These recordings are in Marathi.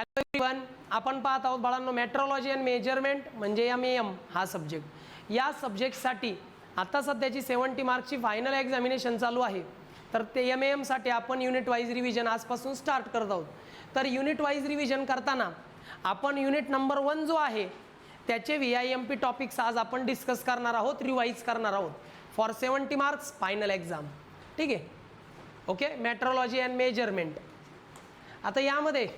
हॅलो एव्हरीवन, आपण पाहत आहोत बाळांनो मेट्रोलॉजी अँड मेजरमेंट म्हणजे MAM हा सब्जेक्ट. या सब्जेक्टसाठी आता सध्याची 70 मार्क्सची फायनल एक्झामिनेशन चालू आहे. तर ते MAM साठी आपण युनिट वाईज रिव्हिजन आजपासून स्टार्ट करत आहोत. तर युनिट वाईज रिव्हिजन करताना आपण युनिट नंबर 1 जो आहे त्याचे VIMP टॉपिक्स आज आपण डिस्कस करणार आहोत, रिवाइज करणार आहोत फॉर 70 मार्क्स फायनल एक्झाम. ठीक आहे, ओके. Metrology and measurement. आता यामध्ये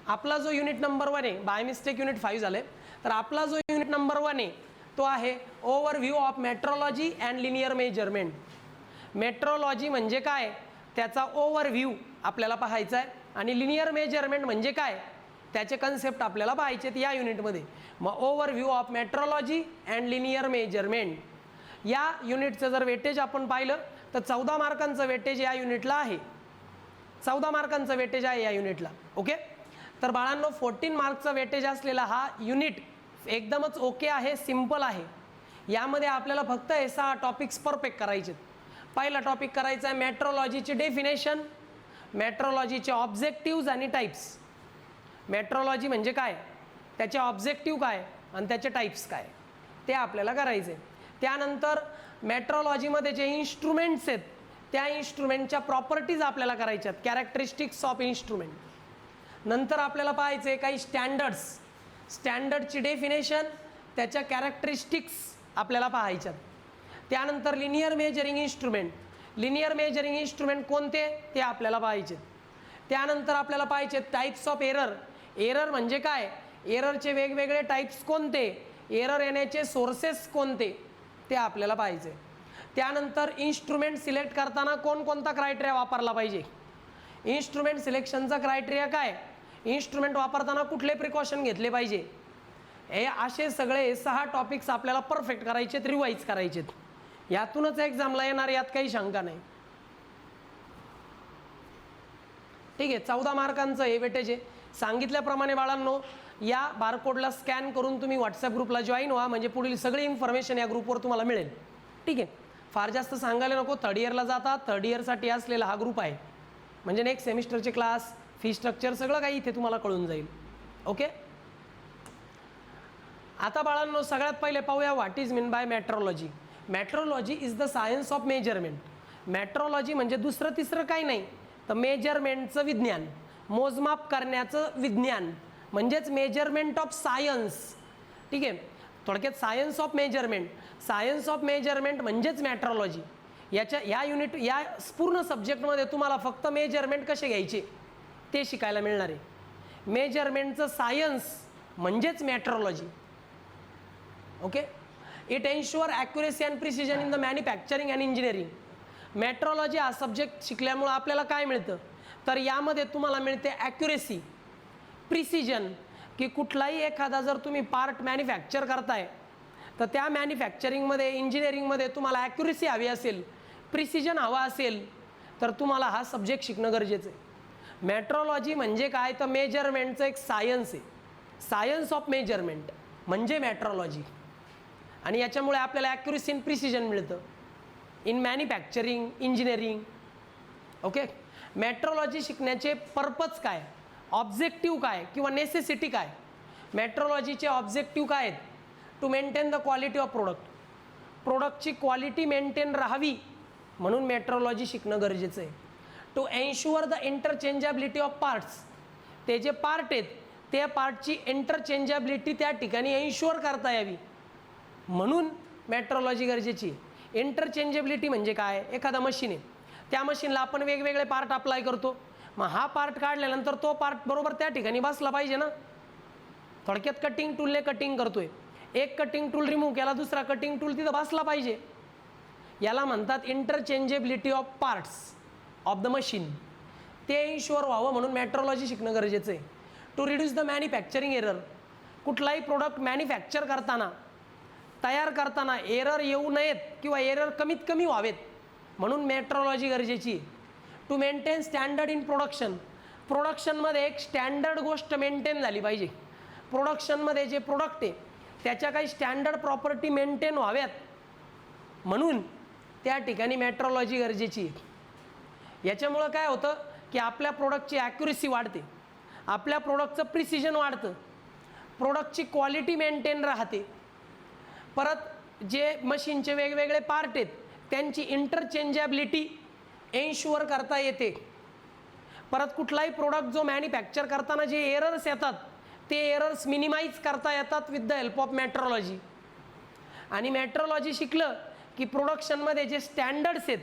आपला जो युनिट नंबर 1 आहे, बाय मिस्टेक युनिट 5 झाले, तर आपला जो युनिट नंबर 1 आहे तो आहे overview of metrology and linear measurement. Metrology म्हणजे काय त्याचा ओव्हरव्ह्यू आपल्याला पाहायचा आहे आणि लिनियर मेजरमेंट म्हणजे काय त्याचे कन्सेप्ट आपल्याला पाहायचे आहेत या युनिटमध्ये. मग overview of metrology and linear measurement या युनिटचं जर वेटेज आपण पाहिलं तर 14 मार्कांचं वेटेज या युनिटला आहे. 14 मार्कांचं वेटेज आहे या युनिटला. ओके, तर बाळांनो 14 मार्कचा वेटेज असलेला हा युनिट एकदमच ओके आहे, सिंपल आहे. यामध्ये आपल्याला फक्त हे 6 टॉपिक्स परफेक्ट करायचे. पहिला टॉपिक करायचा आहे मेट्रोलॉजीची डेफिनेशन, मेट्रोलॉजीचे ऑब्जेक्टिव्ज आणि टाइप्स. मेट्रोलॉजी म्हणजे काय, त्याचे ऑब्जेक्टिव्ह काय आणि त्याचे टाइप्स काय ते आपल्याला करायचे. त्यानंतर मेट्रोलॉजीमध्ये जे इन्स्ट्रुमेंट्स आहेत त्या इन्स्ट्रुमेंटच्या प्रॉपर्टीज आपल्याला करायच्यात, कॅरेक्टरिस्टिक्स ऑफ इन्स्ट्रुमेंट. नंतर आपल्याला पाहायचे काही स्टँडर्ड्स, स्टँडर्डची डेफिनेशन, त्याच्या कॅरेक्टरिस्टिक्स आपल्याला पाहायच्यात. त्यानंतर linear measuring instrument, linear measuring instrument कोणते ते आपल्याला पाहायचे. त्यानंतर आपल्याला पाहायचे टाइप्स ऑफ एरर, एरर म्हणजे काय, एररचे वेगवेगळे टाइप्स कोणते, एरर येण्याचे सोर्सेस कोणते ते आपल्याला पाहायचे. त्यानंतर इन्स्ट्रुमेंट सिलेक्ट करताना कोणकोणता क्रायटेरिया वापरला पाहिजे, इन्स्ट्रुमेंट सिलेक्शनचा क्रायटेरिया काय, इन्स्ट्रुमेंट वापरताना कुठले प्रिकॉशन घेतले पाहिजे, हे असे सगळे 6 टॉपिक्स आपल्याला परफेक्ट करायचेत, रिवाइज करायचेत. यातूनच एक्झामला येणार, यात काही शंका नाही. ठीक आहे, 14 मार्कांचं हे वेटेज आहे. सांगितल्याप्रमाणे बाळांनो या बारकोडला स्कॅन करून तुम्ही व्हॉट्सअप ग्रुपला जॉईन व्हा, म्हणजे पुढील सगळी इन्फॉर्मेशन या ग्रुपवर तुम्हाला मिळेल. ठीक आहे, फार जास्त सांगायला नको. 3rd इयरला जाता, 3rd इयरसाठी असलेला हा ग्रुप आहे, म्हणजे नेक्स्ट सेमिस्टरचे क्लास, फी स्ट्रक्चर सगळं काही इथे तुम्हाला कळून जाईल. ओके, आता बाळांनो सगळ्यात पहिले पाहूया what is mean by metrology. Metrology is the science of measurement. Metrology म्हणजे दुसरं तिसरं काही नाही तर मेजरमेंटचं विज्ञान, मोजमाप करण्याचं विज्ञान, म्हणजेच मेजरमेंट ऑफ सायन्स. ठीक आहे, थोडक्यात science of measurement. Science of measurement म्हणजेच मेट्रोलॉजी. या युनिट या पूर्ण सब्जेक्टमध्ये तुम्हाला फक्त मेजरमेंट कसे घ्यायचे ते शिकायला मिळणार आहे. मेजरमेंटचं सायन्स म्हणजेच metrology. Okay, it ensure accuracy and precision in the manufacturing and engineering. Metrology हा सब्जेक्ट शिकल्यामुळं आपल्याला काय मिळतं तर यामध्ये तुम्हाला मिळते ॲक्युरेसी, प्रिसिजन, की कुठलाही एखादा जर तुम्ही पार्ट मॅन्युफॅक्चर करताय तर त्या मॅन्युफॅक्चरिंगमध्ये, इंजिनिअरिंगमध्ये तुम्हाला ॲक्युरेसी हवी असेल, प्रिसिजन हवा असेल तर तुम्हाला हा सब्जेक्ट शिकणं गरजेचं आहे. मेट्रोलॉजी म्हणजे काय तर मेजरमेंटचं एक सायन्स आहे. सायन्स ऑफ मेजरमेंट म्हणजे मेट्रोलॉजी. आणि याच्यामुळे आपल्याला ॲक्युरेसी अँड प्रिसिजन मिळतं in manufacturing, engineering. Okay, metrology शिकण्याचे पर्पज काय, ऑब्जेक्टिव्ह काय किंवा नेसेसिटी काय. मेट्रोलॉजीचे ऑब्जेक्टिव्ह काय आहेत, to maintain the quality of product. प्रोडक्टची क्वालिटी मेंटेन राहावी म्हणून मेट्रोलॉजी शिकणं गरजेचं आहे. To ensure the interchangeability of parts. ते जे पार्ट आहेत त्या पार्टची इंटरचेंजेबिलिटी त्या ठिकाणी एन्श्युअर करता यावी म्हणून मेट्रोलॉजी गरजेची आहे. इंटरचेंजेबिलिटी म्हणजे काय, एखादा मशीन आहे, त्या मशीनला आपण वेगवेगळे पार्ट अप्लाय करतो, मग हा पार्ट काढल्यानंतर तो पार्ट बरोबर त्या ठिकाणी बसला पाहिजे ना. थोडक्यात कटिंग टूलने कटिंग करतोय, एक कटिंग टूल रिमूव्ह केला, दुसरा कटिंग टूल तिथं बसला पाहिजे. याला म्हणतात interchangeability of parts of the machine. ते इन्श्युअर व्हावं म्हणून मेट्रोलॉजी शिकणं गरजेचं आहे. To reduce the manufacturing error. कुठलाही प्रोडक्ट मॅन्युफॅक्चर करताना, तयार करताना एरर येऊ नयेत किंवा एरर कमीत कमी व्हावेत म्हणून मेट्रोलॉजी गरजेची आहे. To maintain standard in production. प्रोडक्शनमध्ये एक स्टँडर्ड गोष्ट मेंटेन झाली पाहिजे. प्रोडक्शनमध्ये जे प्रोडक्ट आहे त्याच्या काही स्टँडर्ड प्रॉपर्टी मेंटेन व्हाव्यात म्हणून त्या ठिकाणी मेट्रोलॉजी गरजेची आहे. याच्यामुळं काय होतं की आपल्या प्रोडक्टची ॲक्युरेसी वाढते. आपल्या प्रोडक्टचं प्रिसिजन वाढतं, प्रोडक्टची क्वालिटी मेंटेन राहते, परत जे मशीनचे वेगवेगळे पार्ट आहेत त्यांची इंटरचेंजेबिलिटी एन्श्युअर करता येते, परत कुठलाही प्रोडक्ट जो मॅन्युफॅक्चर करताना जे एरर्स येतात ते एरर्स मिनिमाइज करता येतात with the help of metrology. आणि मेट्रोलॉजी शिकलं की प्रोडक्शनमध्ये जे स्टँडर्ड्स आहेत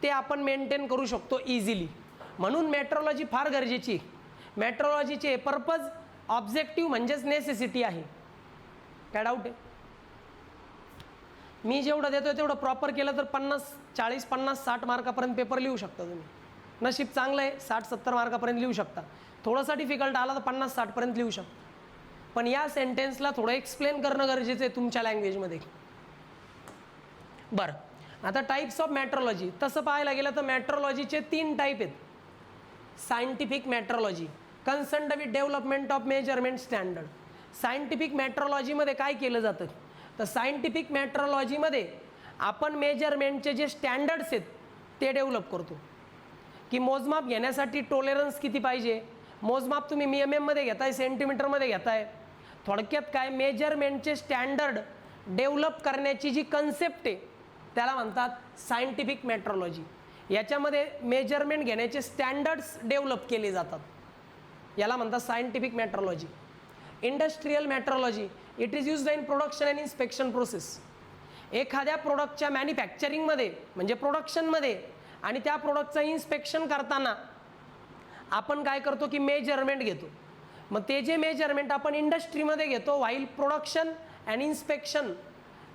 ते आपण मेंटेन करू शकतो इझिली. म्हणून मेट्रोलॉजी फार गरजेची. मेट्रोलॉजीचे पर्पज ऑब्जेक्टिव्ह म्हणजेच नेसेसिटी आहे. काय डाऊट आहे? मी जेवढं देतोय तेवढं प्रॉपर केलं तर 40, 50, 60 मार्कापर्यंत पेपर लिहू शकता तुम्ही. नशीब चांगलं आहे 60-70 मार्कापर्यंत लिहू शकता. थोडासा डिफिकल्ट आला तर 50-60 पर्यंत लिहू शकता. पण या सेंटेन्सला थोडं एक्सप्लेन करणं गरजेचं आहे तुमच्या लँग्वेजमध्ये. बरं, आता टाईप्स ऑफ मेट्रोलॉजी तसं पाहायला गेलं तर मेट्रोलॉजीचे 3 टाईप आहेत. Scientific metrology concerned with development of measurement standard. Scientific मेट्रोलॉजीमध्ये काय केलं जातं तर सायंटिफिक मेट्रोलॉजीमध्ये आपण मेजरमेंटचे जे स्टँडर्ड्स आहेत ते डेव्हलप करतो. की मोजमाप घेण्यासाठी टॉलरन्स किती पाहिजे, मोजमाप तुम्ही MM-मध्ये घेताय, सेंटीमीटरमध्ये घेताय. थोडक्यात काय, मेजरमेंटचे स्टँडर्ड डेव्हलप करण्याची जी कन्सेप्ट आहे त्याला म्हणतात सायंटिफिक मेट्रोलॉजी. याच्यामध्ये मेजरमेंट घेण्याचे स्टँडर्ड्स डेव्हलप केले जातात, याला म्हणतात scientific metrology. Industrial metrology it is used in production and inspection process. एखाद्या प्रोडक्टच्या मॅन्युफॅक्चरिंगमध्ये म्हणजे प्रोडक्शनमध्ये आणि त्या प्रोडक्टचं इन्स्पेक्शन करताना आपण काय करतो की मेजरमेंट घेतो. मग ते जे मेजरमेंट आपण इंडस्ट्रीमध्ये घेतो व्हाईल प्रोडक्शन अँड इन्स्पेक्शन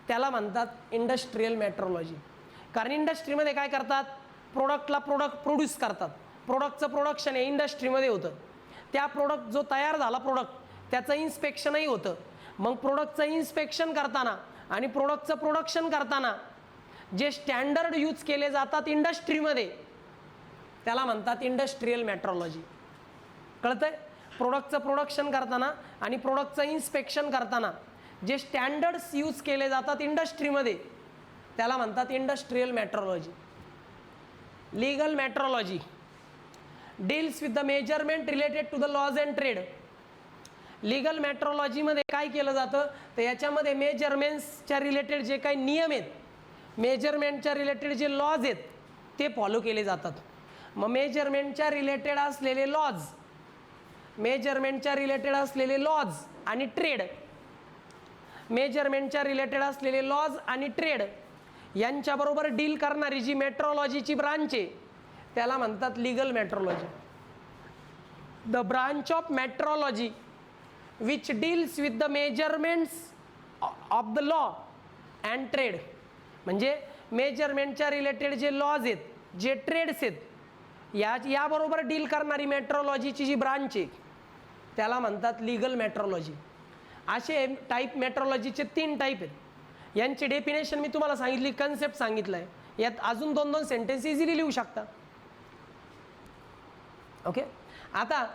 त्याला म्हणतात इंडस्ट्रियल मेट्रोलॉजी. कारण इंडस्ट्रीमध्ये काय करतात, प्रोडक्ट प्रोड्यूस करतात. प्रोडक्टचं प्रोडक्शन हे इंडस्ट्रीमध्ये होतं. त्या प्रोडक्ट जो तयार झाला प्रोडक्ट त्याचं इन्स्पेक्शनही होतं. मग प्रोडक्टचं इन्स्पेक्शन करताना आणि प्रोडक्टचं प्रोडक्शन करताना जे स्टँडर्ड यूज केले जातात इंडस्ट्रीमध्ये त्याला म्हणतात इंडस्ट्रियल मेट्रोलॉजी. कळतंय? प्रोडक्टचं प्रोडक्शन करताना आणि प्रोडक्टचं इन्स्पेक्शन करताना जे स्टँडर्ड्स यूज केले जातात इंडस्ट्रीमध्ये त्याला म्हणतात industrial metrology. Legal metrology deals with the measurement related to the laws and trade. Legal मेट्रोलॉजीमध्ये काय केलं जातं तर याच्यामध्ये मेजरमेंट्सच्या रिलेटेड जे काही नियम आहेत, मेजरमेंटच्या रिलेटेड जे लॉज आहेत ते फॉलो केले जातात. मग मेजरमेंटच्या रिलेटेड असलेले लॉज, मेजरमेंटच्या रिलेटेड असलेले लॉज आणि ट्रेड, मेजरमेंटच्या रिलेटेड असलेले लॉज आणि ट्रेड यांच्याबरोबर डील करणारी जी मेट्रोलॉजीची ब्रांच आहे त्याला म्हणतात legal metrology. The branch of metrology which deals with the measurements of the law and trade. म्हणजे मेजरमेंटच्या रिलेटेड जे लॉज आहेत, जे ट्रेड्स आहेत, याबरोबर डील करणारी मेट्रोलॉजीची जी ब्रांच आहे त्याला म्हणतात लीगल मेट्रोलॉजी. असे टाईप मेट्रोलॉजीचे 3 टाईप आहेत. यांची डेफिनेशन मी तुम्हाला सांगितली, कन्सेप्ट सांगितलं आहे. यात अजून 2-2 सेंटेन्स इझिली लिहू शकता. ओके, आता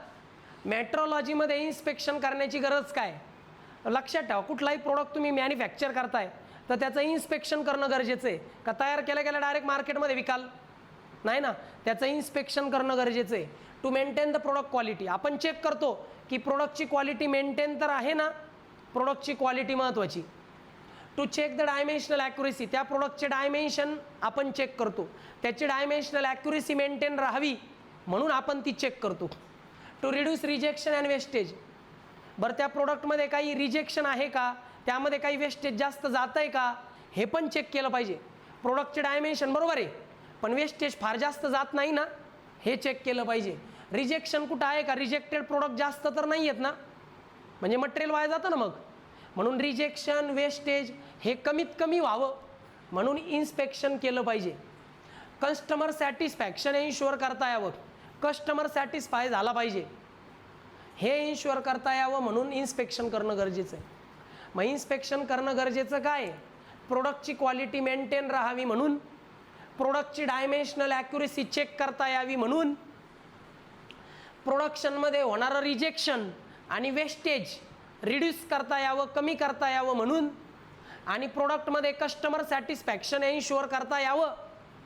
मेट्रोलॉजीमध्ये इन्स्पेक्शन करण्याची गरज काय? लक्षात ठेवा, कुठलाही प्रोडक्ट तुम्ही मॅन्युफॅक्चर करताय तर त्याचं इन्स्पेक्शन करणं गरजेचं आहे. का तयार केल्या डायरेक्ट मार्केटमध्ये विकाल? नाही ना, त्याचं इन्स्पेक्शन करणं गरजेचं आहे. To maintain the product quality. आपण चेक करतो की प्रोडक्टची क्वालिटी मेंटेन तर आहे ना, प्रोडक्टची क्वालिटी महत्त्वाची. To check the dimensional accuracy, त्या प्रोडक्टचे डायमेन्शन आपण चेक करतो, त्याची डायमेन्शनल ॲक्युरेसी मेंटेन राहावी म्हणून आपण ती चेक करतो. To reduce rejection and wastage. बरं, त्या प्रोडक्टमध्ये काही रिजेक्शन आहे का, त्यामध्ये काही वेस्टेज जास्त जात आहे का हे पण चेक केलं पाहिजे. प्रोडक्टचे डायमेन्शन बरोबर आहे पण वेस्टेज फार जास्त जात नाही ना, हे चेक केलं पाहिजे. रिजेक्शन कुठं आहे का, रिजेक्टेड प्रोडक्ट जास्त तर नाही आहेत ना, म्हणजे मटेरियल वाया जातं ना. मग म्हणून रिजेक्शन वेस्टेज हे कमीत कमी व्हावं म्हणून इन्स्पेक्शन केलं पाहिजे. कस्टमर सॅटिस्फॅक्शन इन्श्युअर करता यावं, कस्टमर सॅटिस्फाय झाला पाहिजे हे इन्श्युअर करता यावं म्हणून इन्स्पेक्शन करणं गरजेचं आहे. मग इन्स्पेक्शन करणं गरजेचं काय? प्रोडक्टची क्वालिटी मेंटेन राहावी म्हणून, प्रोडक्टची डायमेन्शनल ॲक्युरेसी चेक करता यावी म्हणून, प्रोडक्शनमध्ये होणारं रिजेक्शन आणि वेस्टेज रिड्यूस करता यावं, कमी करता यावं म्हणून, आणि प्रोडक्टमध्ये कस्टमर सॅटिस्फॅक्शन इन्श्युअर करता यावं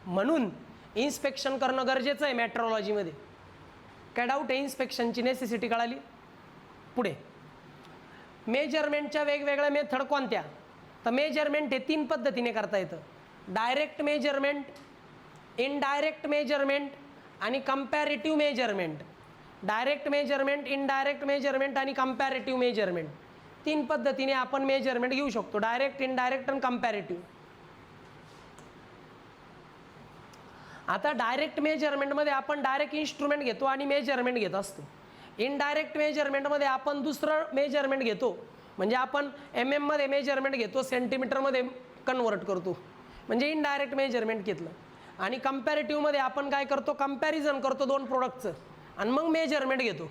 म्हणून इन्स्पेक्शन करणं गरजेचं आहे मेट्रोलॉजीमध्ये. काय डाऊट आहे? इन्स्पेक्शनची नेसेसिटी कळाली? पुढे मेजरमेंटच्या वेगवेगळ्या मेथड कोणत्या? तर मेजरमेंट हे 3 पद्धतीने करता येतं. डायरेक्ट मेजरमेंट, इनडायरेक्ट मेजरमेंट आणि comparative measurement. Direct measurement, indirect measurement आणि कंपॅरेटिव्ह मेजरमेंट 3 पद्धतीने आपण मेजरमेंट घेऊ शकतो. डायरेक्ट, इनडायरेक्ट आणि कंपॅरेटिव्ह. आता डायरेक्ट मेजरमेंटमध्ये आपण डायरेक्ट इन्स्ट्रुमेंट घेतो आणि मेजरमेंट घेत असतो. इनडायरेक्ट मेजरमेंटमध्ये आपण दुसरं मेजरमेंट घेतो, म्हणजे आपण MM मध्ये मेजरमेंट घेतो, सेंटीमीटरमध्ये कन्वर्ट करतो, म्हणजे इनडायरेक्ट मेजरमेंट घेतलं. आणि कंपॅरेटिव्हमध्ये आपण काय करतो? कंपॅरिझन करतो 2 प्रोडक्टचं आणि मग मेजरमेंट घेतो.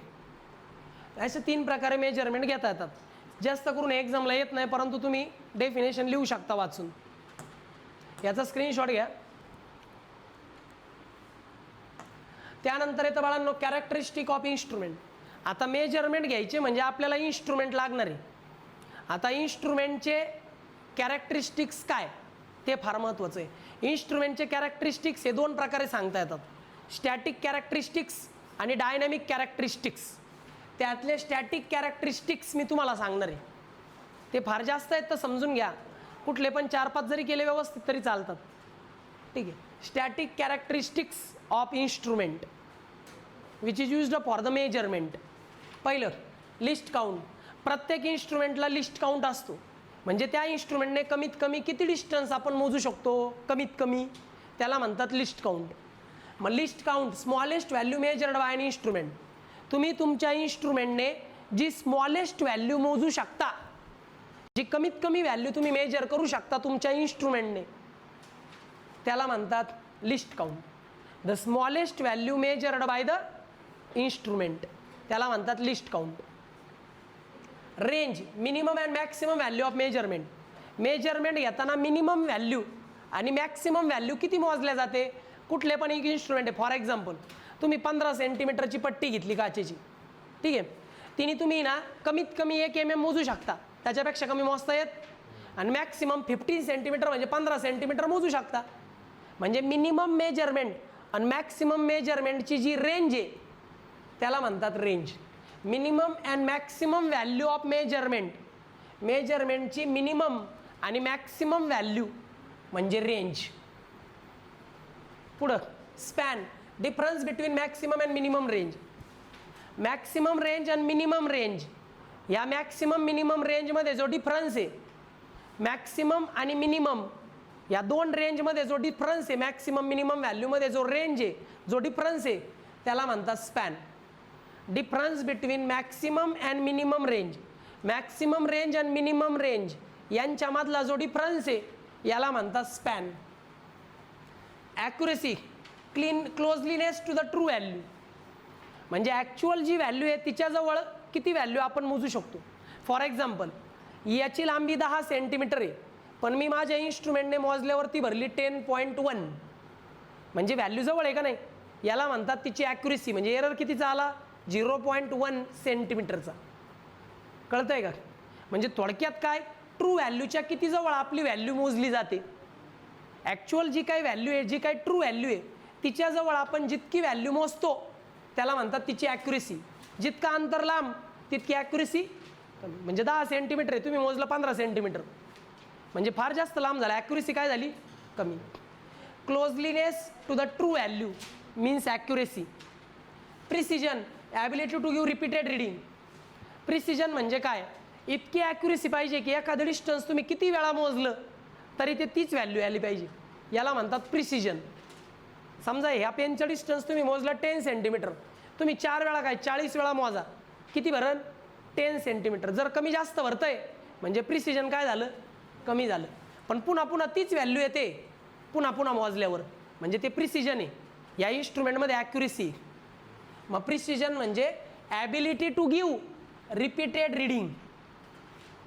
असे 3 प्रकारे मेजरमेंट घेता येतात. जास्त करून एक्झामला येत नाही, परंतु तुम्ही डेफिनेशन लिहू शकता वाचून. याचा स्क्रीनशॉट घ्या. त्यानंतर येतं बाळांनो कॅरेक्टरिस्टिक ऑफ इन्स्ट्रुमेंट. आता मेजरमेंट घ्यायचे म्हणजे आपल्याला इन्स्ट्रुमेंट लागणार आहे. आता इन्स्ट्रुमेंटचे कॅरेक्टरिस्टिक्स काय ते फार महत्त्वाचं आहे. इन्स्ट्रुमेंटचे कॅरेक्टरिस्टिक्स हे 2 प्रकारे सांगता येतात. स्टॅटिक कॅरेक्टरिस्टिक्स आणि डायनॅमिक कॅरेक्टरिस्टिक्स. त्यातले स्टॅटिक कॅरेक्टरिस्टिक्स मी तुम्हाला सांगणार आहे. ते फार जास्त आहेत तर समजून घ्या. कुठले पण 4-5 जरी केले व्यवस्थित तरी चालतात. ठीक आहे. Static characteristics of instrument which is used for the measurement. पहिलं लिस्ट काउंट. प्रत्येक इन्स्ट्रुमेंटला लिस्ट काउंट असतो, म्हणजे त्या इन्स्ट्रुमेंटने कमीत कमी किती डिस्टन्स आपण मोजू शकतो, कमीत कमी, त्याला म्हणतात लिस्ट काउंट. मग least count smallest value measured by an instrument. तुम्ही तुमच्या इन्स्ट्रुमेंटने जी स्मॉलेस्ट व्हॅल्यू मोजू शकता, जी कमीत कमी व्हॅल्यू तुम्ही मेजर करू शकता तुमच्या इन्स्ट्रुमेंटने, त्याला म्हणतात least count. The smallest value measured by the instrument, त्याला म्हणतात least count. Range minimum and maximum value of measurement. Measurement घेताना मिनिमम व्हॅल्यू आणि मॅक्सिमम व्हॅल्यू किती मोजल्या जाते? कुठले पण एक इन्स्ट्रुमेंट आहे, फॉर एक्झाम्पल तुम्ही 15 सेंटीमीटरची पट्टी घेतली काचेची, ठीक आहे, तिने तुम्ही ना कमीत कमी 1 mm मोजू शकता, त्याच्यापेक्षा कमी मोजता येत, आणि मॅक्सिमम 15 सेंटीमीटर म्हणजे 15 सेंटीमीटर मोजू शकता. म्हणजे मिनिमम मेजरमेंट आणि मॅक्सिमम मेजरमेंटची जी रेंज आहे त्याला म्हणतात range. Minimum and maximum value of measurement, मेजरमेंटची मिनिमम आणि मॅक्सिमम व्हॅल्यू म्हणजे रेंज. पुढं span, difference between maximum and minimum range. Maximum range आणि मिनिमम रेंज, या मॅक्सिमम मिनिमम रेंजमध्ये जो डिफरन्स आहे, मॅक्सिमम आणि मिनिमम या 2 रेंजमध्ये जो डिफरन्स आहे, मॅक्सिमम मिनिमम व्हॅल्यूमध्ये जो रेंज आहे, जो डिफरन्स आहे, त्याला म्हणतात span. Difference between maximum and minimum range, maximum range आणि मिनिमम रेंज यांच्यामधला जो डिफरन्स आहे याला म्हणतात span. Accuracy, closeliness to the true value, म्हणजे ॲक्च्युअल जी व्हॅल्यू आहे तिच्याजवळ किती व्हॅल्यू आपण मोजू शकतो. फॉर एक्झाम्पल याची लांबी 10 सेंटीमीटर आहे, पण मी माझ्या इन्स्ट्रुमेंटने मोजल्यावरती भरली 10.1, म्हणजे व्हॅल्यू जवळ आहे का नाही, याला म्हणतात तिची ॲक्युरेसी. म्हणजे एरर कितीचा आला? 0.1 सेंटीमीटरचा. कळतं आहे का? म्हणजे थोडक्यात काय, ट्रू व्हॅल्यूच्या किती जवळ आपली व्हॅल्यू मोजली जाते. ॲक्च्युअल जी काही व्हॅल्यू आहे, जी काही ट्रू व्हॅल्यू आहे, तिच्याजवळ आपण जितकी व्हॅल्यू मोजतो त्याला म्हणतात तिची ॲक्युरेसी. जितका अंतर लांब तितकी ॲक्युरेसी कमी. म्हणजे 10 सेंटीमीटर आहे, तुम्ही मोजलं 15 सेंटीमीटर, म्हणजे फार जास्त लांब झाला, ॲक्युरेसी काय झाली? कमी. Closeliness to the true value means accuracy. Precision, ability to give repeated reading. Precision म्हणजे काय? इतकी ॲक्युरेसी पाहिजे की एखादं डिस्टन्स तुम्ही किती वेळा मोजलं तरी ते तीच व्हॅल्यू आली पाहिजे, याला म्हणतात प्रिसिजन. समजा ह्या पेनचं डिस्टन्स तुम्ही मोजलं 10 सेंटीमीटर, तुम्ही 4 वेळा काय 40 वेळा मोजा, किती भरण? 10 सेंटीमीटर. जर कमी जास्त भरतंय म्हणजे प्रिसिजन काय झालं? कमी झालं. पण पुन्हा पुन्हा तीच व्हॅल्यू येते पुन्हा पुन्हा मोजल्यावर, म्हणजे ते प्रिसिजन आहे. या इन्स्ट्रुमेंटमध्ये ॲक्युरेसी. मग प्रिसिजन म्हणजे ability to give repeated reading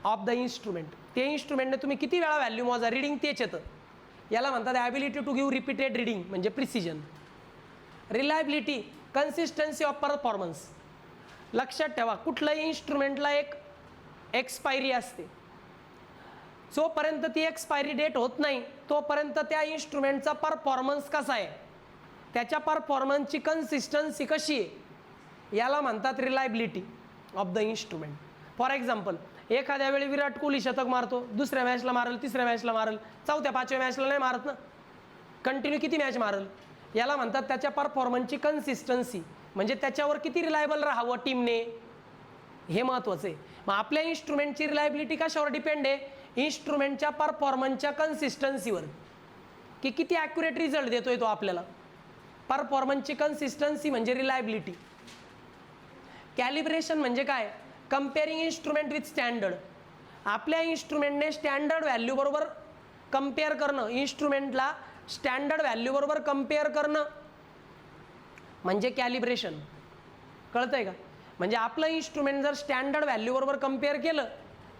of the instrument. ते इन्स्ट्रुमेंटने तुम्ही किती वेळा व्हॅल्यू मोजा, रीडिंग तेच येतं, याला म्हणतात ability to give repeated reading म्हणजे precision. Reliability, consistency of performance. लक्षात ठेवा, कुठल्याही इन्स्ट्रुमेंटला एक एक्सपायरी असते. जोपर्यंत ती एक्सपायरी डेट होत नाही तोपर्यंत त्या इन्स्ट्रुमेंटचा परफॉर्मन्स कसा आहे, त्याच्या परफॉर्मन्सची कन्सिस्टन्सी कशी आहे, याला म्हणतात reliability of the instrument. For example, एखाद्या वेळी विराट कोहली शतक मारतो, दुसऱ्या मॅचला मारल, तिसऱ्या मॅचला मारल, चौथ्या पाचव्या मॅचला नाही मारत ना, कंटिन्यू किती मॅच मारल. याला म्हणतात त्याच्या परफॉर्मन्सची कन्सिस्टन्सी, म्हणजे त्याच्यावर किती रिलायबल राहावं टीमने, हे महत्त्वाचं आहे. मग आपल्या इन्स्ट्रुमेंटची रिलायबिलिटी कशावर डिपेंड आहे? इन्स्ट्रुमेंटच्या परफॉर्मन्सच्या कन्सिस्टन्सीवर, की किती ॲक्युरेट रिझल्ट देतोय तो आपल्याला. परफॉर्मन्सची कन्सिस्टन्सी म्हणजे रिलायबिलिटी. कॅलिब्रेशन म्हणजे काय? Comparing instrument with standard. आपल्या इन्स्ट्रुमेंटने स्टँडर्ड व्हॅल्यू बरोबर कम्पेअर करणं, इन्स्ट्रुमेंटला स्टँडर्ड व्हॅल्यू बरोबर कम्पेअर करणं म्हणजे कॅलिब्रेशन. कळतंय का? म्हणजे आपलं इन्स्ट्रुमेंट जर स्टँडर्ड व्हॅल्यू बरोबर कम्पेअर केलं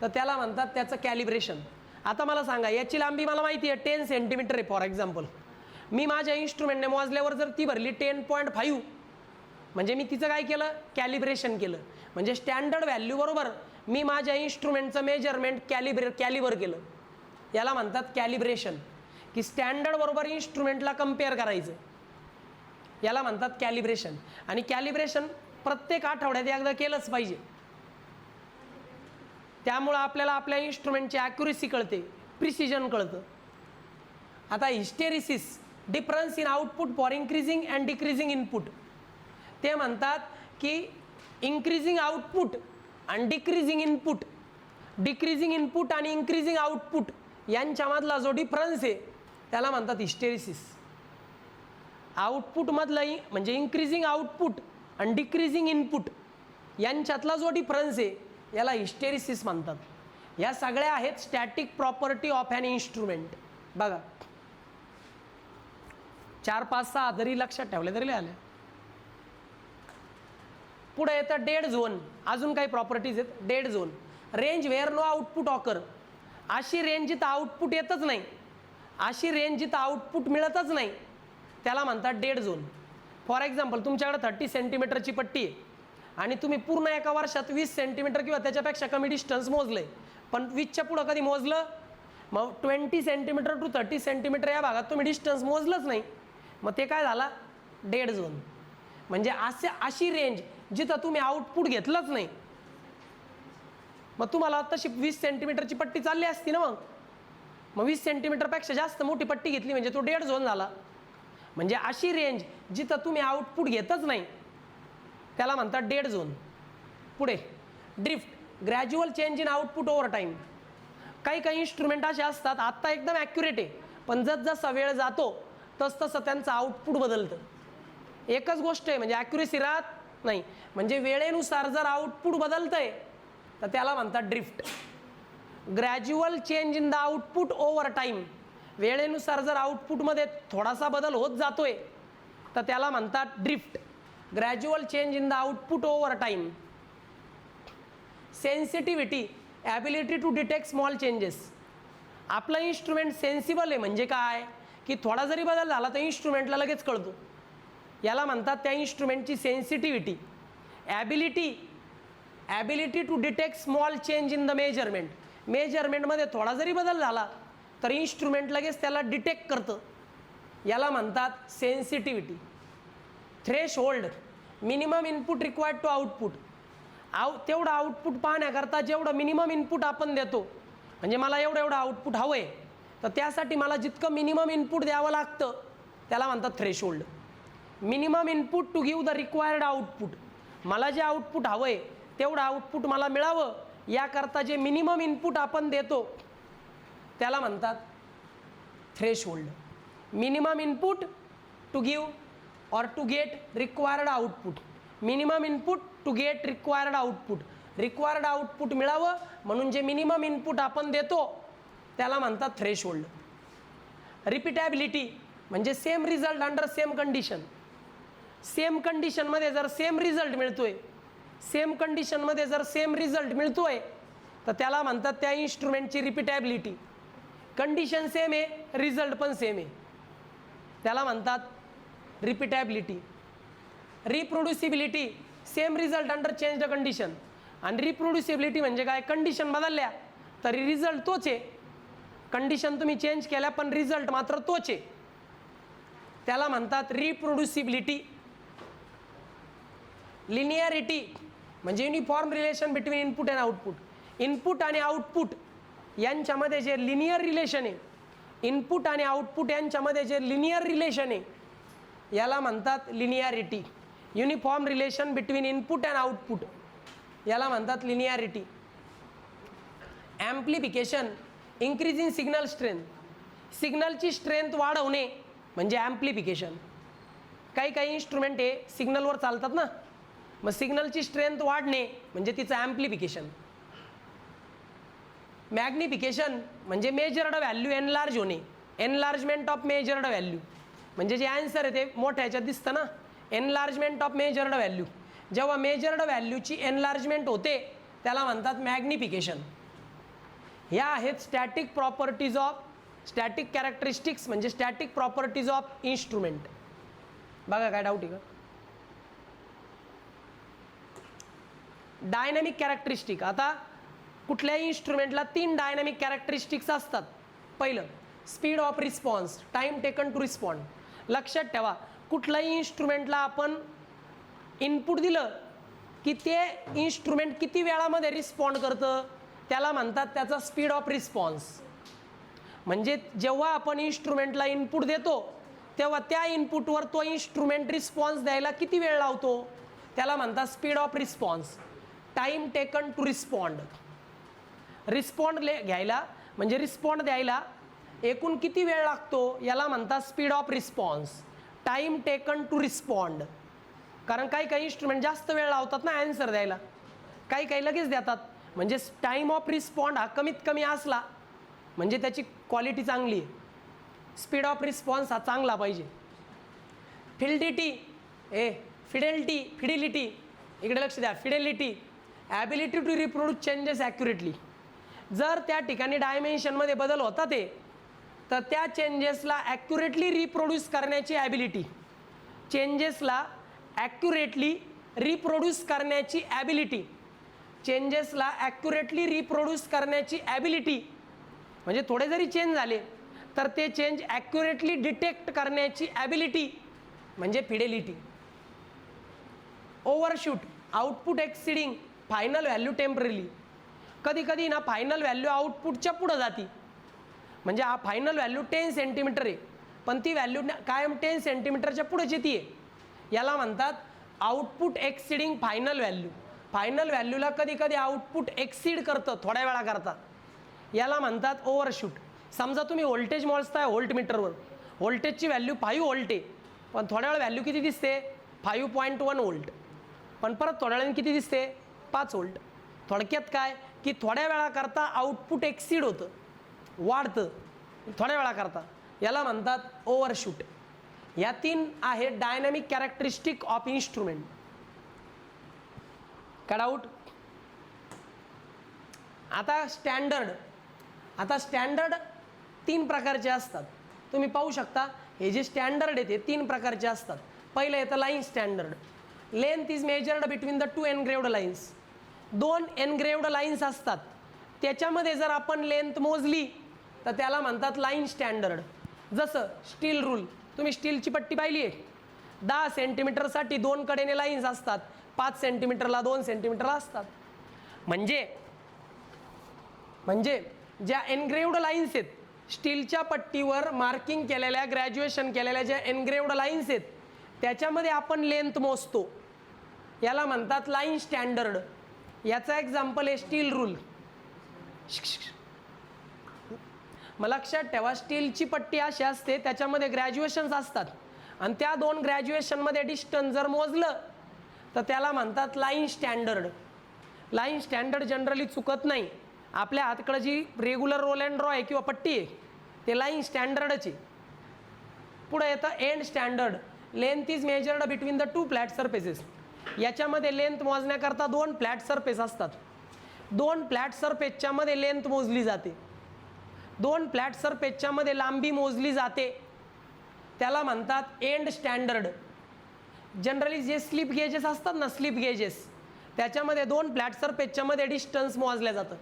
तर त्याला म्हणतात त्याचं कॅलिब्रेशन. आता मला सांगा, याची लांबी मला माहिती आहे 10 सेंटीमीटर आहे फॉर एक्झाम्पल. मी माझ्या इन्स्ट्रुमेंटने मोजल्यावर जर ती भरली 10.5, म्हणजे मी तिचं काय केलं? कॅलिब्रेशन केलं. म्हणजे स्टँडर्ड व्हॅल्यू बरोबर मी माझ्या इन्स्ट्रुमेंटचं मेजरमेंट कॅलिबर केलं. याला म्हणतात कॅलिब्रेशन, की स्टँडर्ड बरोबर इन्स्ट्रुमेंटला कम्पेअर करायचं, याला म्हणतात कॅलिब्रेशन. आणि कॅलिब्रेशन प्रत्येक आठवड्यात एकदा केलंच पाहिजे. त्यामुळं आपल्याला आपल्या इन्स्ट्रुमेंटची ॲक्युरेसी कळते, प्रिसिजन कळतं. आता hysteresis, difference in output for increasing and decreasing input. ते म्हणतात की इन्क्रीजिंग आउटपुट आणि डिक्रीजिंग इनपुट, डिक्रीजिंग इनपुट आणि इन्क्रीजिंग आउटपुट यांच्यामधला जो डिफरन्स आहे त्याला म्हणतात हिस्टेरिसिस. आउटपुटमधलं म्हणजे इन्क्रीजिंग आउटपुट आणि डिक्रीजिंग इनपुट यांच्यातला जो डिफरन्स आहे याला हिस्टेरिसिस म्हणतात. या सगळ्या आहेत static property of an instrument. बघा 4, 5, 6 जरी लक्षात ठेवले तरी आले. पुढे येतं डेड झोन. अजून काही प्रॉपर्टीज आहेत. Dead zone, range where no output occur. अशी रेंज जिथं आउटपुट येतच नाही, अशी रेंज जिथं आउटपुट मिळतच नाही त्याला म्हणतात डेड झोन. फॉर एक्झाम्पल, तुमच्याकडे 30 सेंटीमीटरची पट्टी आहे आणि तुम्ही पूर्ण एका वर्षात 20 सेंटीमीटर किंवा त्याच्यापेक्षा कमी डिस्टन्स मोजले, पण 20च्या पुढं कधी मोजलं? मग 20 सेंटीमीटर टू 30 सेंटीमीटर या भागात तुम्ही डिस्टन्स मोजलंच नाही, मग ते काय झाला? Dead zone. म्हणजे अशी रेंज जिथं तुम्ही आउटपुट घेतलंच नाही. मग तुम्हाला तशी 20 सेंटीमीटरची पट्टी चालली असती ना, मग 20 सेंटीमीटरपेक्षा जास्त मोठी पट्टी घेतली म्हणजे तो डेड झोन झाला. म्हणजे अशी रेंज जिथं तुम्ही आउटपुट घेतच नाही त्याला म्हणतात डेड झोन. पुढे drift, gradual change in output over time. काही इन्स्ट्रुमेंट असे असतात आत्ता एकदम ॲक्युरेट आहे, पण जसजसा वेळ जातो तसतसं त्यांचं आउटपुट बदलतं. एकच गोष्ट आहे म्हणजे ॲक्युरेसी राहत नाही. म्हणजे वेळेनुसार जर आउटपुट बदलतंय तर त्याला म्हणतात drift. Gradual change in the output over time, वेळेनुसार जर आउटपुटमध्ये थोडासा बदल होत जातोय तर त्याला म्हणतात drift. Gradual change in the output over time. Sensitivity, ability to detect small changes. आपलं इन्स्ट्रुमेंट सेन्सिबल आहे म्हणजे काय? की थोडा जरी बदल झाला तर इन्स्ट्रुमेंटला लगेच कळतो. याला म्हणतात त्या इन्स्ट्रुमेंटची sensitivity. Ability to detect small change in the measurement. मेजरमेंटमध्ये थोडा जरी बदल झाला तर इन्स्ट्रुमेंट लगेच त्याला डिटेक्ट करतं, याला म्हणतात sensitivity. Threshold, minimum input required to output. तेवढं आउटपुट पाहण्याकरता जेवढं मिनिमम इनपुट आपण देतो, म्हणजे मला एवढं आउटपुट हवं आहे तर त्यासाठी मला जितकं मिनिमम इनपुट द्यावं लागतं त्याला म्हणतात threshold. Minimum input to give the required output. मला जे आउटपुट हवं आहे तेवढं आउटपुट मला मिळावं याकरता जे मिनिमम इनपुट आपण देतो त्याला म्हणतात threshold. Minimum input to give और to get required output. Minimum input to get required output. Required output मिळावं म्हणून जे मिनिमम इनपुट आपण देतो त्याला म्हणतात थ्रेशहोल्ड. रिपीटॅबिलिटी म्हणजे same result under same condition. Same कंडिशनमध्ये जर सेम रिझल्ट मिळतोय, सेम कंडिशनमध्ये जर सेम रिझल्ट मिळतोय तर त्याला म्हणतात त्या इन्स्ट्रुमेंटची रिपीटॅबिलिटी. कंडिशन सेम आहे, रिझल्ट पण सेम आहे, त्याला म्हणतात repeatability. Reproducibility, same result under changed condition. आणि रिप्रोड्युसिबिलिटी म्हणजे काय? कंडिशन बदलल्या तरी रिझल्ट तोच आहे, कंडिशन तुम्ही चेंज केल्या पण रिझल्ट मात्र तोच आहे, त्याला म्हणतात रिप्रोड्युसिबिलिटी. लिनियरिटी म्हणजे uniform relation between input and output. Input आणि आउटपुट यांच्यामध्ये जे लिनियर रिलेशन आहे, इनपुट आणि आउटपुट यांच्यामध्ये जे लिनियर रिलेशन आहे याला म्हणतात linearity. Uniform relation between input and output याला म्हणतात linearity. Amplification, increase in signal strength, सिग्नलची स्ट्रेंथ वाढवणे म्हणजे ॲम्प्लिफिकेशन. काही काही इन्स्ट्रुमेंट हे सिग्नलवर चालतात ना, मग सिग्नलची स्ट्रेंथ वाढणे म्हणजे तिचं ॲम्प्लिफिकेशन. मॅग्निफिकेशन म्हणजे मेजर्ड व्हॅल्यू एनलार्ज होणे, एनलार्जमेंट ऑफ मेजर्ड व्हॅल्यू म्हणजे जे आन्सर आहे ते मोठ्या ह्याच्यात दिसतं ना, एनलार्जमेंट ऑफ मेजर्ड व्हॅल्यू. जेव्हा मेजर्ड व्हॅल्यूची एनलार्जमेंट होते त्याला म्हणतात मॅग्निफिकेशन. ह्या आहेत static properties of, static characteristics म्हणजे स्टॅटिक प्रॉपर्टीज ऑफ इन्स्ट्रुमेंट. बघा काय डाऊट आहे का? Dynamic characteristic. आता कुठल्याही इन्स्ट्रुमेंटला 3 डायनॅमिक कॅरेक्टरिस्टिक्स असतात. पहिलं speed of response, time taken to respond. लक्षात ठेवा, कुठल्याही इन्स्ट्रुमेंटला आपण इनपुट दिलं की ते इन्स्ट्रुमेंट किती वेळामध्ये रिस्पॉन्ड करतं त्याला म्हणतात त्याचा स्पीड ऑफ रिस्पॉन्स. म्हणजे जेव्हा आपण इन्स्ट्रुमेंटला इनपुट देतो तेव्हा त्या इनपुटवर तो इन्स्ट्रुमेंट रिस्पॉन्स द्यायला किती वेळ लावतो त्याला म्हणतात speed of response. Time taken to respond, respond घ्यायला म्हणजे रिस्पॉन्ड द्यायला एकूण किती वेळ लागतो याला म्हणतात speed of response. Time taken to respond, कारण काही काही इन्स्ट्रुमेंट जास्त वेळ लावतात ना आन्सर द्यायला, काही काही लगेच देतात. म्हणजे टाईम ऑफ रिस्पॉन्ड हा कमीत कमी असला म्हणजे त्याची क्वालिटी चांगली आहे. स्पीड ऑफ रिस्पॉन्स हा चांगला पाहिजे. फिडेलिटी इकडे लक्ष द्या. Fidelity, ability to reproduce changes accurately. जर त्या ठिकाणी डायमेन्शनमध्ये बदल होता ते तर त्या चेंजेसला ॲक्युरेटली रिप्रोड्यूस करण्याची ॲबिलिटी, चेंजेसला ॲक्युरेटली रिप्रोड्यूस करण्याची ॲबिलिटी, चेंजेसला ॲक्युरेटली रिप्रोड्यूस करण्याची ॲबिलिटी म्हणजे थोडे जरी चेंज झाले तर ते चेंज ॲक्युरेटली डिटेक्ट करण्याची ॲबिलिटी म्हणजे fidelity. Overshoot, output exceeding final value temporary. कधी कधी ना फायनल व्हॅल्यू आउटपुटच्या पुढं जाती. म्हणजे हा फायनल व्हॅल्यू 10 सेंटीमीटर आहे पण ती व्हॅल्यू कायम 10 सेंटीमीटरच्या पुढेच येते, याला म्हणतात output exceeding final value. Final व्हॅल्यूला कधी कधी आउटपुट एक्सिड करतं थोड्या वेळा करता, याला म्हणतात ओव्हरशूट. समजा तुम्ही व्होल्टेज मोजताय व्होल्टमीटरवर, व्होल्टेजची व्हॅल्यू 5 व्होल्ट आहे पण थोड्या वेळ व्हॅल्यू किती दिसते 5.1 व्होल्ट, पण परत थोड्या वेळाने किती दिसते 5 व्होल्ट. थोडक्यात काय की थोड्या वेळा करता आउटपुट एक्सिड होतं, वाढतं थोड्या वेळा करता, याला म्हणतात ओव्हरशूट. या 3 आहे डायनॅमिक कॅरेक्टरिस्टिक ऑफ इन्स्ट्रुमेंट. काय डाऊट? आता स्टँडर्ड 3 प्रकारचे असतात. तुम्ही पाहू शकता हे जे स्टँडर्ड आहे ते 3 प्रकारचे असतात. पहिलं येतं line standard. Length is measured between the 2 engraved lines. 2 engraved lines असतात त्याच्यामध्ये जर आपण लेंथ मोजली तर त्याला म्हणतात लाईन स्टँडर्ड. जसं स्टील रूल, तुम्ही स्टीलची पट्टी पाहिली आहे, 10 सेंटीमीटरसाठी 2 कडेने लाईन्स असतात, 5 सेंटीमीटरला 2 सेंटीमीटरला असतात. म्हणजे ज्या एनग्रेव्ड लाईन्स आहेत स्टीलच्या पट्टीवर मार्किंग केलेल्या, ग्रॅज्युएशन केलेल्या ज्या एनग्रेव्ड लाईन्स आहेत त्याच्यामध्ये आपण लेंथ मोजतो, याला म्हणतात लाईन स्टँडर्ड. याचा एक्झाम्पल आहे स्टील रूल. मग लक्षात ठेवा, स्टीलची पट्टी अशी असते त्याच्यामध्ये ग्रॅज्युएशन्स असतात आणि त्या 2 ग्रॅज्युएशनमध्ये डिस्टन्स जर मोजलं तर त्याला म्हणतात line standard. Line standard generally चुकत नाही. आपल्या हातकडं जी रेग्युलर रोल अँड ड्रॉ आहे किंवा पट्टी आहे ते लाईन स्टँडर्डच आहे. पुढे येतं end standard. Length is measured between the 2 flat surfaces. याच्यामध्ये लेंथ मोजण्याकरता 2 फ्लॅट सरफेस असतात. 2 फ्लॅट सरफेसच्या मध्ये लेंथ मोजली जाते, 2 फ्लॅट सरफेसच्या मध्ये लांबी मोजली जाते, त्याला म्हणतात एंड स्टँडर्ड. जनरली जे स्लिप गेजेस असतात ना, स्लिप गेजेस, त्याच्यामध्ये 2 फ्लॅट सरफेसच्या मध्ये डिस्टन्स मोजल्या जातं.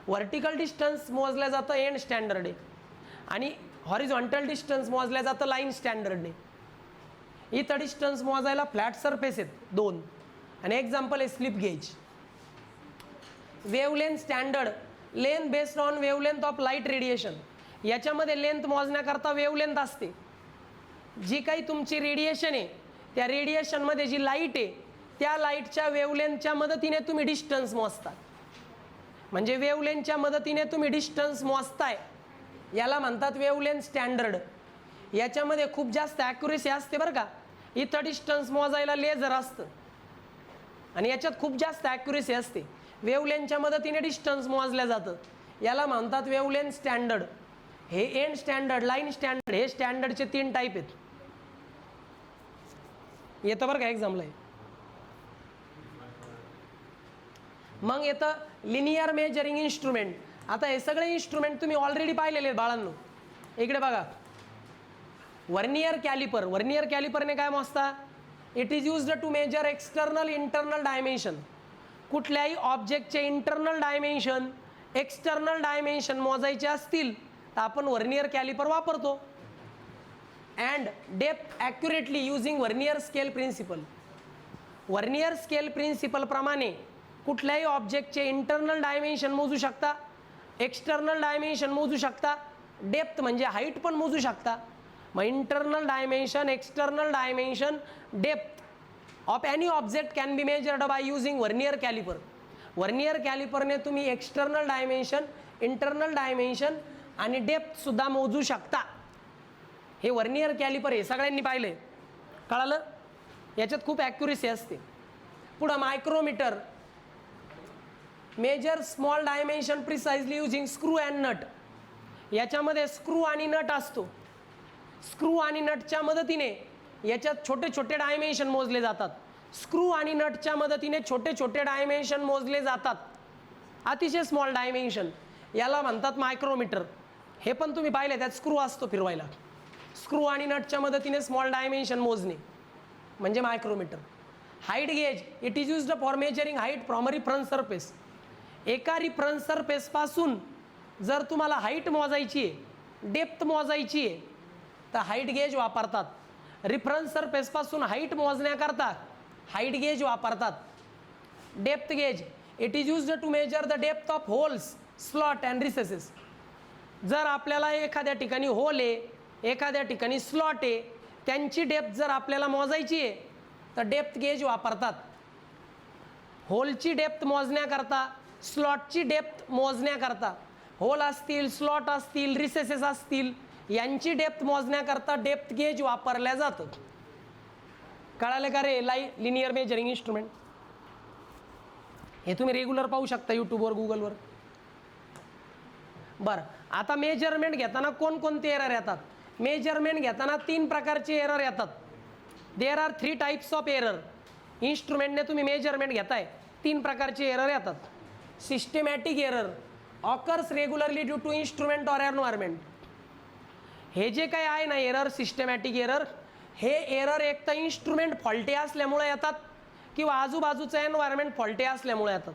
व्हर्टिकल डिस्टन्स मोजल्या जातं एंड स्टँडर्डने आणि हॉरिझॉन्टल डिस्टन्स मोजल्या जातं लाईन स्टँडर्डने. इथं डिस्टन्स मोजायला फ्लॅट सरफेस आहेत 2 आणि एक्झाम्पल आहे slip gauge. Wavelength standard, length based on wavelength of light radiation. याच्यामध्ये लेंथ मोजण्याकरता वेवलेंथ असते. जी काही तुमची रेडिएशन आहे त्या रेडिएशनमध्ये जी लाईट आहे त्या लाईटच्या वेवलेंथच्या मदतीने तुम्ही डिस्टन्स मोजता. म्हणजे वेवलेंथच्या मदतीने तुम्ही डिस्टन्स मोजताय, याला म्हणतात वेवलेंथ स्टँडर्ड. याच्यामध्ये खूप जास्त ॲक्युरेसी असते बरं का. इथं डिस्टन्स मोजायला लेझर असतं आणि याच्यात खूप जास्त ॲक्युरेसी असते. वेवलेंथच्या मदतीने डिस्टन्स मोजल्या जातं, याला म्हणतात वेवलेंथ स्टँडर्ड. हे एंड स्टँडर्ड, लाईन स्टँडर्ड, हे स्टँडर्डचे 3 टाईप आहेत. येतं बरं का एक्झामला. मग येतं लिनियर मेजरिंग इन्स्ट्रुमेंट. आता हे सगळे इन्स्ट्रुमेंट तुम्ही ऑलरेडी पाहिलेले आहेत बाळांनो. इकडे बघा, वर्नियर कॅलिपर. वर्नियर कॅलिपरने काय मोजता? It is used to measure external internal dimension. कुठल्याही ऑब्जेक्टचे इंटरनल डायमेन्शन, एक्सटर्नल डायमेन्शन मोजायचे असतील तर आपण वर्नियर कॅलिपर वापरतो. And depth accurately using vernier scale principle. Vernier scale principle प्रमाणे कुठल्याही ऑब्जेक्टचे इंटरनल डायमेन्शन मोजू शकता, एक्सटर्नल डायमेन्शन मोजू शकता, डेप्थ म्हणजे हाईट पण मोजू शकता. मग internal dimension, external dimension, depth of any object can be measured by using vernier caliper. Vernier कॅलिपरने तुम्ही एक्सटर्नल डायमेन्शन, इंटरनल डायमेन्शन आणि डेप्थसुद्धा मोजू शकता. हे वर्नियर कॅलिपर हे सगळ्यांनी पाहिलं, कळालं? याच्यात खूप ॲक्युरेसी असते. पुढं micrometer. Measure small dimension precisely using screw and nut. याच्यामध्ये स्क्रू आणि नट असतो. स्क्रू आणि नटच्या मदतीने याच्यात छोटे छोटे डायमेन्शन मोजले जातात. स्क्रू आणि नटच्या मदतीने छोटे छोटे डायमेन्शन मोजले जातात, अतिशय स्मॉल डायमेन्शन. याला म्हणतात मायक्रोमीटर. हे पण तुम्ही पाहिले, त्यात स्क्रू असतो फिरवायला. स्क्रू आणि नटच्या मदतीने स्मॉल डायमेन्शन मोजणे म्हणजे micrometer. Height gauge. It is used for measuring height from a reference surface. एका रिफरन्स सरफेसपासून जर तुम्हाला हाईट मोजायची आहे, डेप्थ मोजायची आहे, तर हाईट गेज वापरतात. रिफरन्स सरफेसपासून हाईट मोजण्याकरता हाईट गेज वापरतात. Depth gauge. It is used to measure the depth of holes, slot and recesses. जर आपल्याला एखाद्या ठिकाणी होल आहे, एखाद्या ठिकाणी स्लॉट आहे, त्यांची डेप्थ जर आपल्याला मोजायची आहे तर डेप्थ गेज वापरतात. होलची डेप्थ मोजण्याकरता, स्लॉटची डेप्थ मोजण्याकरता, होल असतील, स्लॉट असतील, रिसेसेस असतील, यांची डेप्थ मोजण्याकरता डेप्थ गेज वापरल्या जातं. कळाले का रे? लिनियर मेजरिंग इन्स्ट्रुमेंट हे तुम्ही रेग्युलर पाहू शकता यूट्यूबवर, गुगलवर. बरं, आता मेजरमेंट घेताना कोणकोणते एरर येतात? मेजरमेंट घेताना 3 प्रकारचे एरर येतात. There are 3 types of error. इन्स्ट्रुमेंटने तुम्ही मेजरमेंट घेताय, 3 प्रकारचे एरर येतात. Systematic error occurs regularly due to instrument or environment. हे जे काही आहे ना एरर, सिस्टमॅटिक एरर, हे एरर एक तर इन्स्ट्रुमेंट फॉल्टी असल्यामुळे येतात किंवा आजूबाजूचं एन्व्हायरमेंट फॉल्टी असल्यामुळे येतात.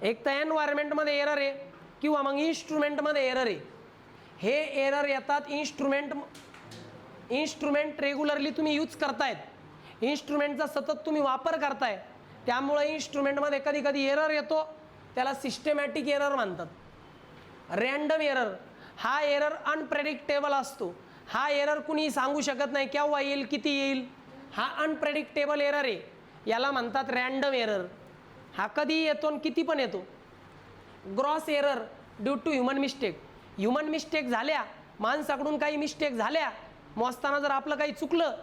एक तर एन्व्हायरमेंटमध्ये एरर आहे किंवा मग इन्स्ट्रुमेंटमध्ये एरर आहे. हे एरर येतात इन्स्ट्रुमेंट रेग्युलरली तुम्ही यूज करतायत, इन्स्ट्रुमेंटचा सतत तुम्ही वापर करताय, त्यामुळे इन्स्ट्रुमेंटमध्ये कधी कधी एरर येतो, त्याला सिस्टमॅटिक एरर म्हणतात. Random error. हा एरर अनप्रेडिक्टेबल असतो. हा एरर कुणी सांगू शकत नाही केव्हा येईल, किती येईल. हा अनप्रेडिक्टेबल एरर आहे, याला म्हणतात रँडम एरर. हा कधी येतो आणि किती पण येतो. Gross error due to human mistake. Human mistake झाल्या, माणसाकडून काही मिस्टेक झाल्या, मोजताना जर आपलं काही चुकलं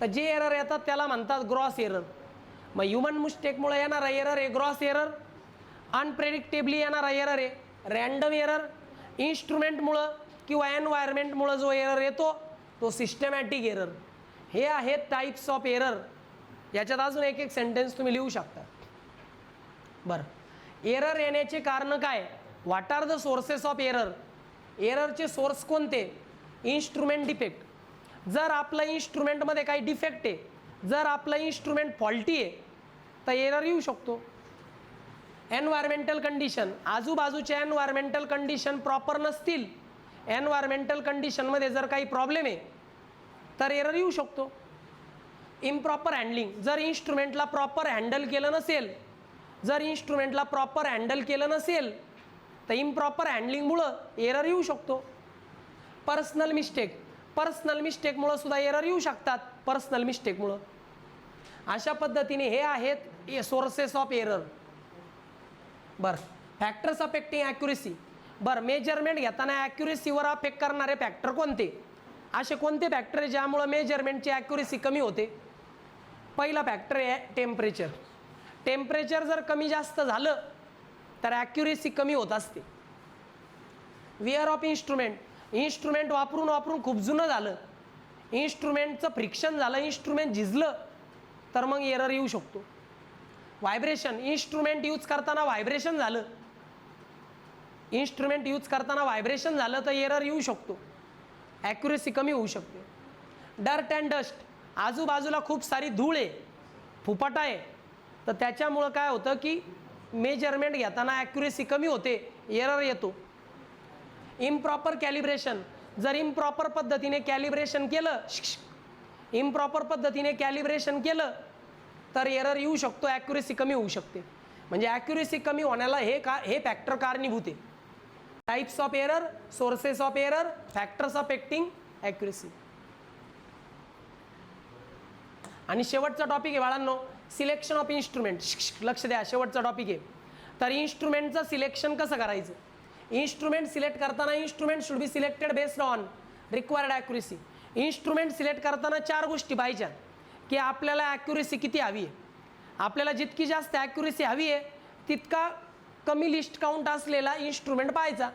तर जे एरर येतात त्याला म्हणतात ग्रॉस एरर. मग ह्युमन मिस्टेकमुळे येणारा एरर आहे ग्रॉस एरर. अनप्रेडिक्टेबली येणारा एरर आहे रँडम एरर. इन्स्ट्रुमेंटमुळं किंवा एन्व्हायरमेंटमुळं जो एरर येतो तो सिस्टमॅटिक एरर. हे आहेत टाईप्स ऑफ एरर. याच्यात अजून एक एक सेंटेन्स तुम्ही लिहू शकता. बरं, एरर येण्याचे कारण काय? What are the sources of error. एररचे सोर्स कोणते? Instrument defect. जर आपलं इन्स्ट्रुमेंटमध्ये काही डिफेक्ट आहे, जर आपलं इन्स्ट्रुमेंट फॉल्टी आहे तर एरर येऊ शकतो. Environmental condition. आजूबाजूच्या एन्व्हायरमेंटल कंडिशन प्रॉपर नसतील, एन्व्हायरमेंटल कंडिशनमध्ये जर काही प्रॉब्लेम आहे तर एरर येऊ शकतो. इम्प्रॉपर हँडलिंग, जर इन्स्ट्रुमेंटला प्रॉपर हँडल केलं नसेल, जर इन्स्ट्रुमेंटला प्रॉपर हँडल केलं नसेल तर इम्प्रॉपर हँडलिंगमुळं एरर येऊ शकतो. पर्सनल मिस्टेक, पर्सनल मिस्टेकमुळं सुद्धा एरर येऊ शकतात. पर्सनल मिस्टेकमुळं अशा पद्धतीने हे आहेत सोर्सेस ऑफ एरर. बरं, फॅक्टर्स अफेक्टिंग ॲक्युरेसी. बरं, मेजरमेंट घेताना ॲक्युरेसीवर अफेक्ट करणारे फॅक्टर कोणते? असे कोणते फॅक्टर आहे ज्यामुळं मेजरमेंटची ॲक्युरेसी कमी होते? पहिला फॅक्टर आहे टेम्परेचर. टेम्परेचर जर कमी जास्त झालं तर ॲक्युरेसी कमी होत असते. विअर ऑफ इन्स्ट्रुमेंट, इन्स्ट्रुमेंट वापरून वापरून खूप जुनं झालं, इन्स्ट्रुमेंटचं फ्रिक्शन झालं, इन्स्ट्रुमेंट झिजलं तर मग एरर येऊ शकतो. व्हायब्रेशन, इन्स्ट्रुमेंट यूज करताना व्हायब्रेशन झालं, इन्स्ट्रुमेंट यूज करताना व्हायब्रेशन झालं तर एरर येऊ शकतो, ॲक्युरेसी कमी होऊ शकते. डर्ट अँड डस्ट, आजूबाजूला खूप सारी धूळ आहे, फुफाटा आहे, तर त्याच्यामुळं काय होतं की मेजरमेंट घेताना ॲक्युरेसी कमी होते, एरर येतो. इम्प्रॉपर कॅलिब्रेशन, जर इम्प्रॉपर पद्धतीने कॅलिब्रेशन केलं, इम्प्रॉपर पद्धतीने कॅलिब्रेशन केलं तर एरर येऊ शकतो, ॲक्युरेसी कमी होऊ शकते. म्हणजे ॲक्युरेसी कमी होण्याला हे फॅक्टर कारणीभूत आहे. Types of error, sources of error, factors affecting accuracy. आणि शेवटचा टॉपिक आहे बाळांनो, सिलेक्शन ऑफ इन्स्ट्रुमेंट. लक्ष द्या, शेवटचा टॉपिक आहे. तर इन्स्ट्रुमेंटचं सिलेक्शन कसं करायचं? इन्स्ट्रुमेंट सिलेक्ट करताना instrument should be selected based on required accuracy. Instrument select करताना 4 गोष्टी पाहिजे की आपल्याला ॲक्युरेसी किती हवी आहे. आपल्याला जितकी जास्त ॲक्युरेसी हवी आहे तितका कमी लिस्ट काउंट असलेला इन्स्ट्रुमेंट पाहायचा.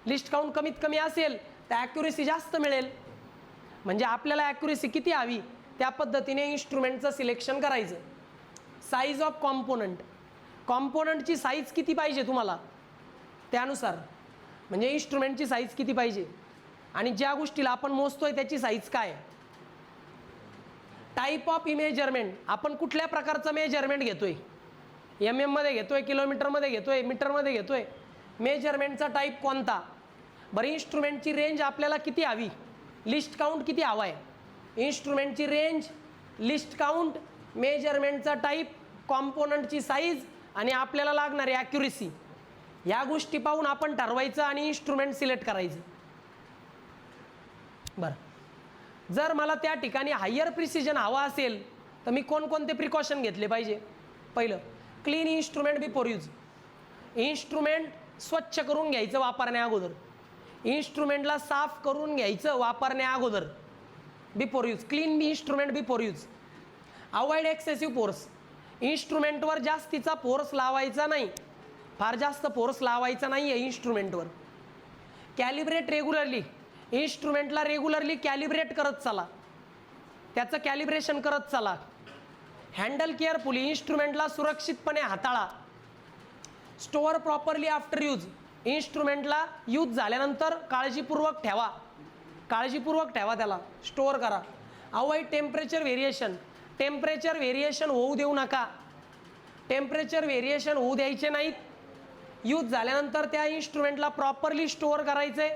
लिस्ट काउंट कमीत कमी असेल तर ॲक्युरेसी जास्त मिळेल. म्हणजे आपल्याला ॲक्युरेसी किती हवी त्या पद्धतीने इन्स्ट्रुमेंटचं सिलेक्शन करायचं. साईज ऑफ कॉम्पोनंट, कॉम्पोनंटची साईज किती पाहिजे तुम्हाला त्यानुसार, म्हणजे इन्स्ट्रुमेंटची साईज किती पाहिजे आणि ज्या गोष्टीला आपण मोजतोय त्याची साईज काय. टाईप ऑफ मेजरमेंट, आपण कुठल्या प्रकारचं मेजरमेंट घेतोय, मध्ये घेतोय, किलोमीटरमध्ये घेतोय, मीटरमध्ये घेतोय, मेजरमेंटचा टाईप कोणता. बरं, इन्स्ट्रुमेंटची रेंज आपल्याला किती हवी, लिस्ट काउंट किती हवा आहे. इन्स्ट्रुमेंटची रेंज, लिस्ट काउंट, मेजरमेंटचा टाईप, कॉम्पोनंटची साईज आणि आपल्याला लागणारी ॲक्युरेसी, या गोष्टी पाहून आपण ठरवायचं आणि इन्स्ट्रुमेंट सिलेक्ट करायचं. बरं, जर मला त्या ठिकाणी हायर प्रिसिजन हवा असेल तर मी कोणकोणते प्रिकॉशन घेतले पाहिजे. पहिलं, clean instrument before use. Instrument स्वच्छ करून घ्यायचं वापरण्या अगोदर. इन्स्ट्रुमेंटला साफ करून घ्यायचं वापरण्या अगोदर. Before use, clean instrument before use. Avoid excessive force, इन्स्ट्रुमेंटवर जास्तीचा फोर्स लावायचा नाही, फार जास्त फोर्स लावायचा नाही आहे इन्स्ट्रुमेंटवर. कॅलिब्रेट रेग्युलरली, इन्स्ट्रुमेंटला रेग्युलरली कॅलिब्रेट करत चला, त्याचं कॅलिब्रेशन करत चला. हँडल केअरफुली, इन्स्ट्रुमेंटला सुरक्षितपणे हाताळा. स्टोअर प्रॉपरली आफ्टर यूज, इन्स्ट्रुमेंटला यूज झाल्यानंतर काळजीपूर्वक ठेवा, काळजीपूर्वक ठेवा, त्याला स्टोअर करा. Avoid temperature variation, temperature variation होऊ देऊ नका, टेम्परेचर व्हेरिएशन होऊ द्यायचे नाहीत. यूज झाल्यानंतर त्या इन्स्ट्रुमेंटला प्रॉपरली स्टोअर करायचे,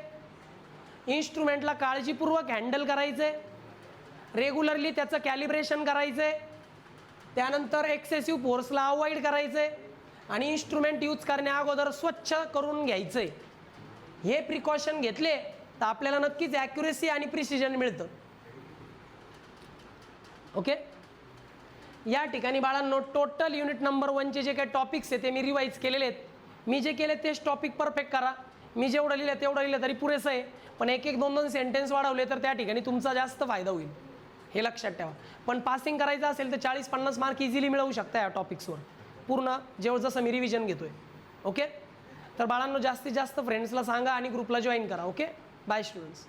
इन्स्ट्रुमेंटला काळजीपूर्वक हँडल करायचे, रेग्युलरली त्याचं कॅलिब्रेशन करायचे, त्यानंतर एक्सेसिव्ह फोर्सला अवॉइड करायचे आणि इन्स्ट्रुमेंट यूज करण्या अगोदर स्वच्छ करून घ्यायचे. हे प्रिकॉशन घेतले तर आपल्याला नक्कीच ॲक्युरेसी आणि प्रिसिजन मिळतं. ओके, या ठिकाणी बाळांनो टोटल युनिट नंबर 1चे जे काही टॉपिक्स आहेत ते मी रिवाईज केलेले आहेत. मी जे केले तेच टॉपिक परफेक्ट करा. मी जेवढं लिहिलं तेवढं लिहिलं तरी पुरेसं आहे, पण एक एक दोन दोन सेंटेन्स वाढवले तर त्या ठिकाणी तुमचा जास्त फायदा होईल, हे लक्षात ठेवा. पण पासिंग करायचं असेल तर 40-50 मार्क इझिली मिळवू शकता या टॉपिक्सवर, पूर्ण जसं मी रिव्हिजन घेतोय. ओके, तर बाळांनो जास्तीत जास्त फ्रेंड्सला सांगा आणि ग्रुपला जॉईन करा. Okay, bye students.